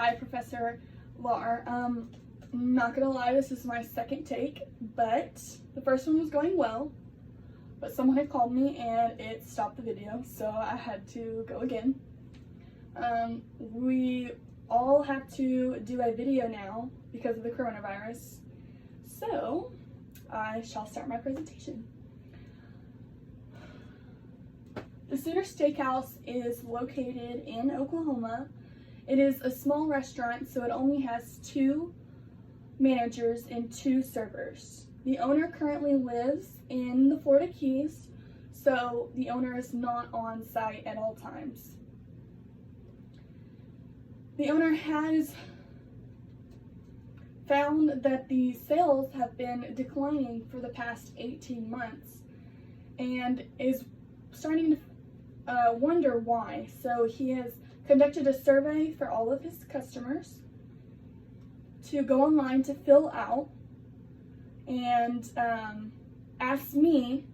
Hi, Professor Lar. Not gonna lie, this is my second take, but the first one was going well, but someone had called me and it stopped the video, so I had to go again. We all have to do a video now because of the coronavirus, so I shall start my presentation. The Sooner Steakhouse is located in Oklahoma. It is a small restaurant, so it only has 2 managers and 2 servers. The owner currently lives in the Florida Keys, so the owner is not on site at all times. The owner has found that the sales have been declining for the past 18 months and is starting to wonder why. So he has conducted a survey for all of his customers to go online to fill out and asked me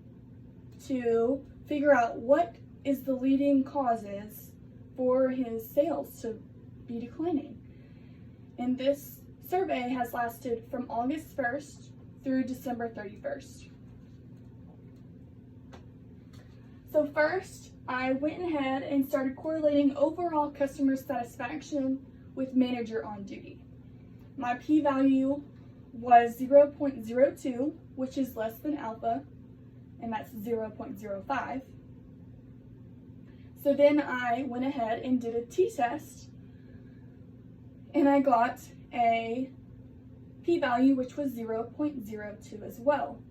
to figure out what is the leading causes for his sales to be declining. And this survey has lasted from August 1st through December 31st. So first, I went ahead and started correlating overall customer satisfaction with manager on duty. My p-value was 0.02, which is less than alpha, and that's 0.05. So then I went ahead and did a t-test, and I got a p-value which was 0.02 as well.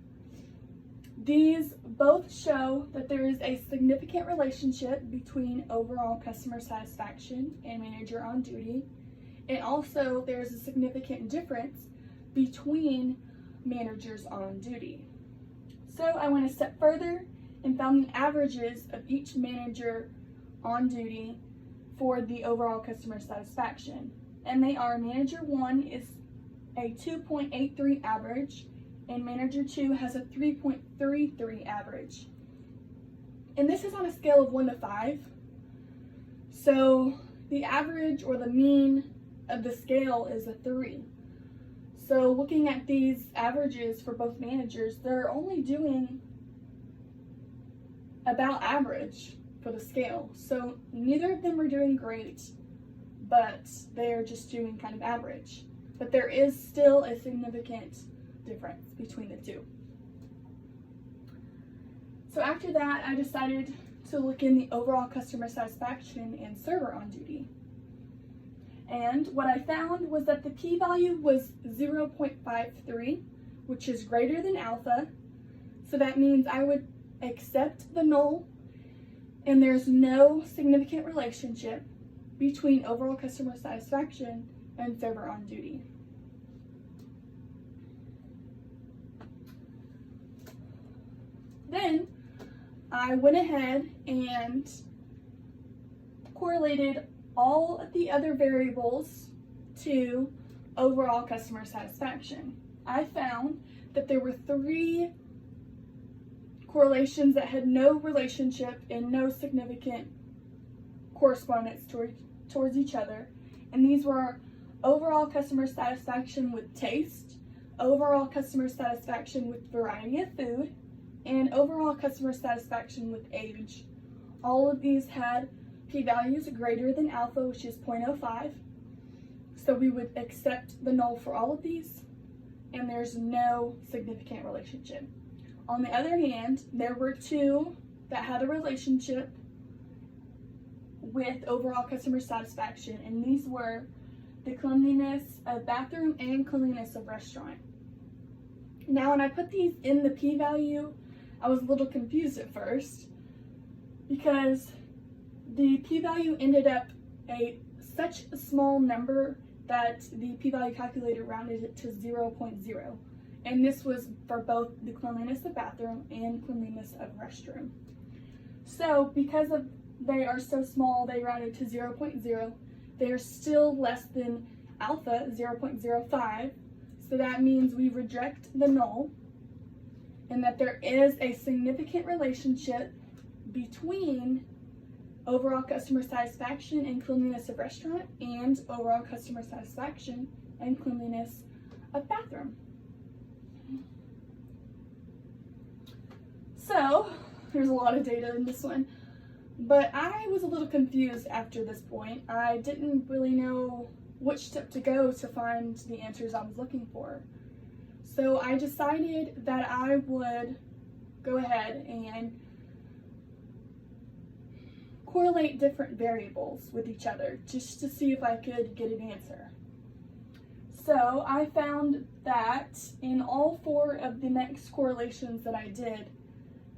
These both show that there is a significant relationship between overall customer satisfaction and manager on duty, and also there's a significant difference between managers on duty. So I went a step further and found the averages of each manager on duty for the overall customer satisfaction. And they are: manager 1 is a 2.83 average, and manager 2 has a 3.33 average. And this is on a scale of 1 to 5. So the average or the mean of the scale is a 3. So looking at these averages for both managers, they're only doing about average for the scale. So neither of them are doing great, but they're just doing kind of average. But there is still a significant difference between the two. So after that, I decided to look in the overall customer satisfaction and server on duty. And what I found was that the p-value was 0.53, which is greater than alpha. So that means I would accept the null, and there's no significant relationship between overall customer satisfaction and server on duty. Then I went ahead and correlated all of the other variables to overall customer satisfaction. I found that there were 3 correlations that had no relationship and no significant correspondence towards each other. And these were overall customer satisfaction with taste, overall customer satisfaction with variety of food, and overall customer satisfaction with age. All of these had p-values greater than alpha, which is 0.05. So we would accept the null for all of these, and there's no significant relationship. On the other hand, there were 2 that had a relationship with overall customer satisfaction, and these were the cleanliness of bathroom and cleanliness of restaurant. Now, when I put these in the p-value, I was a little confused at first because the p-value ended up such a small number that the p-value calculator rounded it to 0.0. And this was for both the cleanliness of bathroom and cleanliness of restroom. So because they are so small, they rounded to 0.0. They are still less than alpha, 0.05. So that means we reject the null, and that there is a significant relationship between overall customer satisfaction and cleanliness of restaurant, and overall customer satisfaction and cleanliness of bathroom. So, there's a lot of data in this one, but I was a little confused after this point. I didn't really know which step to go to find the answers I was looking for. So I decided that I would go ahead and correlate different variables with each other just to see if I could get an answer. So I found that in all 4 of the next correlations that I did,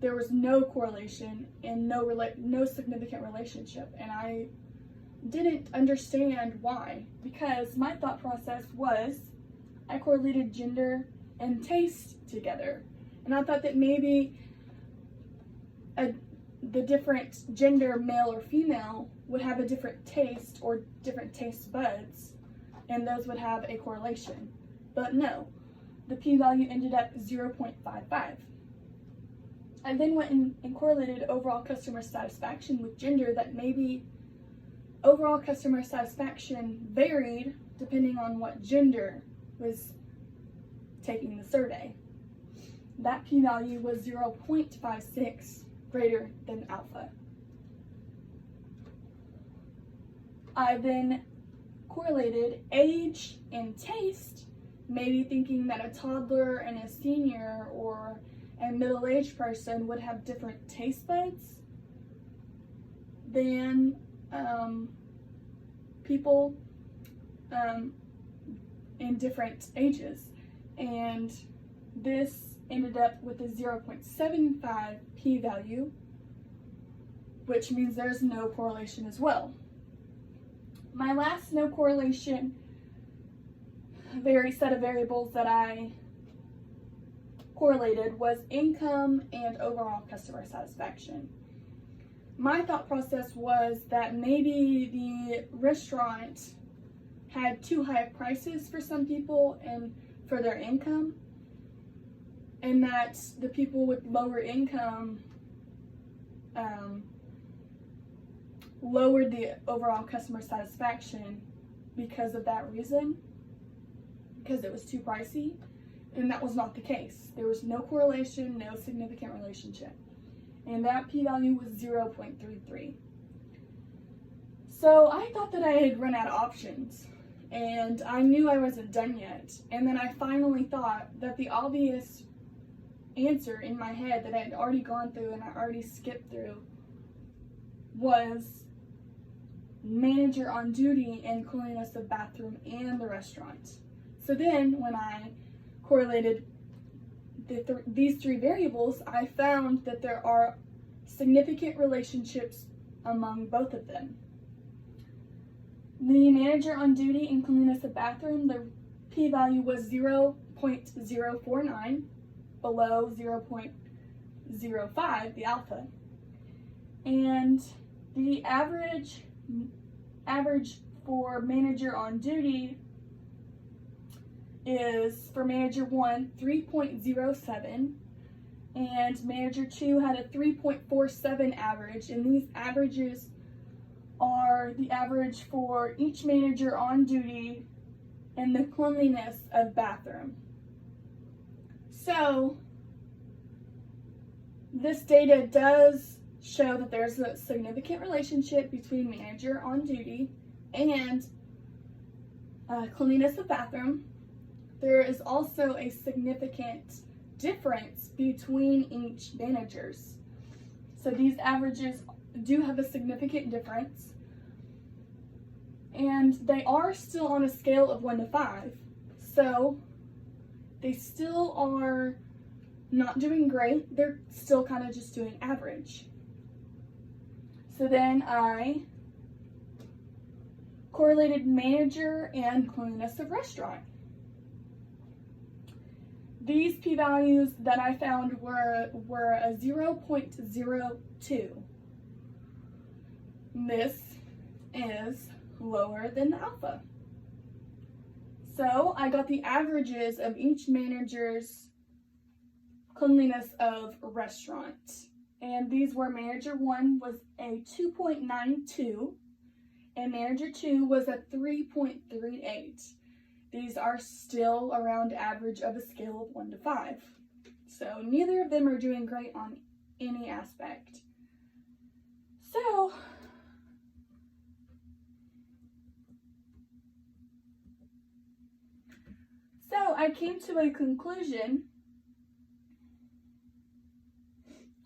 there was no correlation and no significant relationship, and I didn't understand why, because my thought process was I correlated gender and taste together, and I thought that maybe the different gender, male or female, would have a different taste or different taste buds, and those would have a correlation. But no, the p-value ended up 0.55. I then went and correlated overall customer satisfaction with gender, that maybe overall customer satisfaction varied depending on what gender was taking the survey. That p-value was 0.56 greater than alpha. I then correlated age and taste, maybe thinking that a toddler and a senior or a middle-aged person would have different taste buds than people in different ages. And this ended up with a 0.75 p-value, which means there's no correlation as well. My last no correlation set of variables that I correlated was income and overall customer satisfaction. My thought process was that maybe the restaurant had too high of prices for some people and for their income, and that the people with lower income lowered the overall customer satisfaction because of that reason, because it was too pricey. And that was not the case. There was no correlation, no significant relationship. And that p-value was 0.33. So I thought that I had run out of options, and I knew I wasn't done yet. And then I finally thought that the obvious answer in my head that I had already gone through and I already skipped through was manager on duty and cleanliness of bathroom and the restaurant. So then when I correlated these 3 variables, I found that there are significant relationships among both of them. The manager on duty and cleanliness of bathroom, the p-value was 0.049, below 0.05, the alpha. And the average for manager on duty is, for manager 1, 3.07, and manager 2 had a 3.47 average, and these averages are the average for each manager on duty and the cleanliness of bathroom. So this data does show that there's a significant relationship between manager on duty and cleanliness of bathroom. There is also a significant difference between each managers. So these averages do have a significant difference, and they are still on a scale of 1 to 5. So they still are not doing great. They're still kind of just doing average. So then I correlated manager and cleanliness of restaurant. These p-values that I found were a 0.02. This is lower than the alpha. So I got the averages of each manager's cleanliness of restaurant. And these were manager 1 was a 2.92 and manager 2 was a 3.38. These are still around average of a scale of 1 to 5. So neither of them are doing great on any aspect. So I came to a conclusion.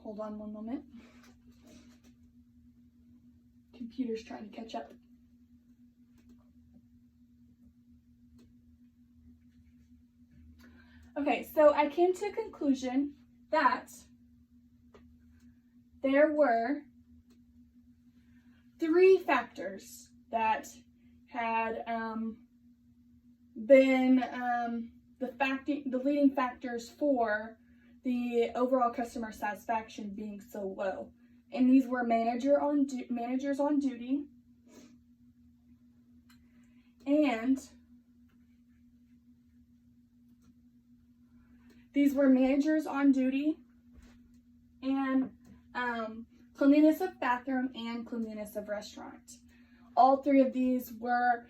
Hold on one moment. Computer's trying to catch up. Okay, so I came to a conclusion that there were 3 factors that had been the leading factors for the overall customer satisfaction being so low. And these were managers on duty, and these were managers on duty, and cleanliness of bathroom and cleanliness of restaurant. All 3 of these were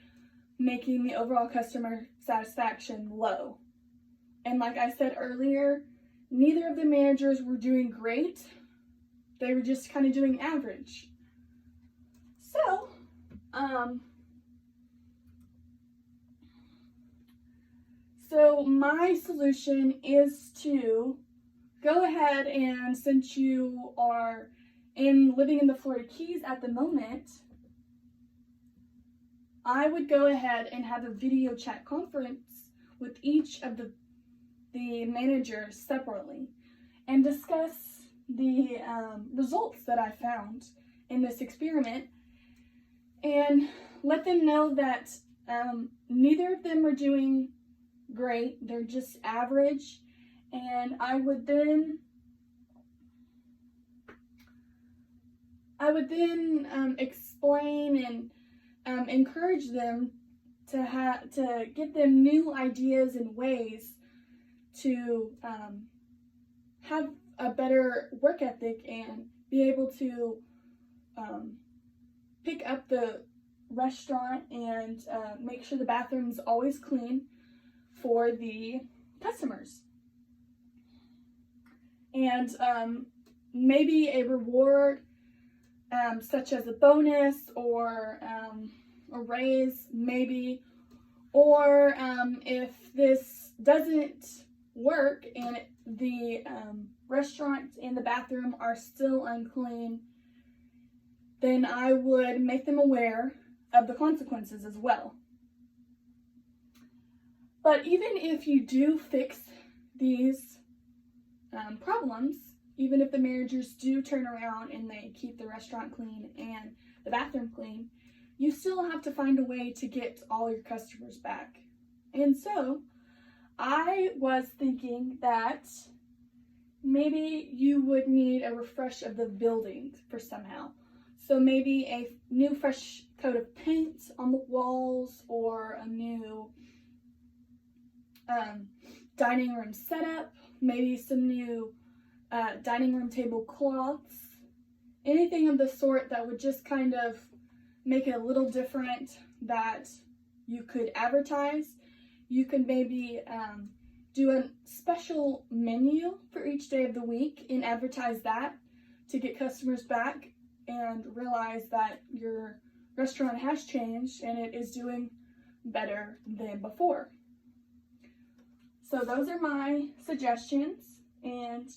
making the overall customer satisfaction low. And like I said earlier, neither of the managers were doing great. They were just kind of doing average. So my solution is to go ahead and, since you are living in the Florida Keys at the moment, I would go ahead and have a video chat conference with each of the managers separately and discuss the results that I found in this experiment, and let them know that neither of them are doing great. They're just average. And I would then explain and encourage them to give them new ideas and ways to have a better work ethic and be able to pick up the restaurant and make sure the bathroom is always clean for the customers. And maybe a reward such as a bonus or a raise, maybe. Or if this doesn't work and the restaurant and the bathroom are still unclean, then I would make them aware of the consequences as well. But even if you do fix these problems, even if the managers do turn around and they keep the restaurant clean and the bathroom clean, you still have to find a way to get all your customers back. And so I was thinking that maybe you would need a refresh of the building for somehow. So maybe a new fresh coat of paint on the walls, or a new dining room setup, maybe some new dining room table cloths, anything of the sort that would just kind of make it a little different that you could advertise. You could maybe do a special menu for each day of the week and advertise that to get customers back and realize that your restaurant has changed and it is doing better than before. So those are my suggestions, and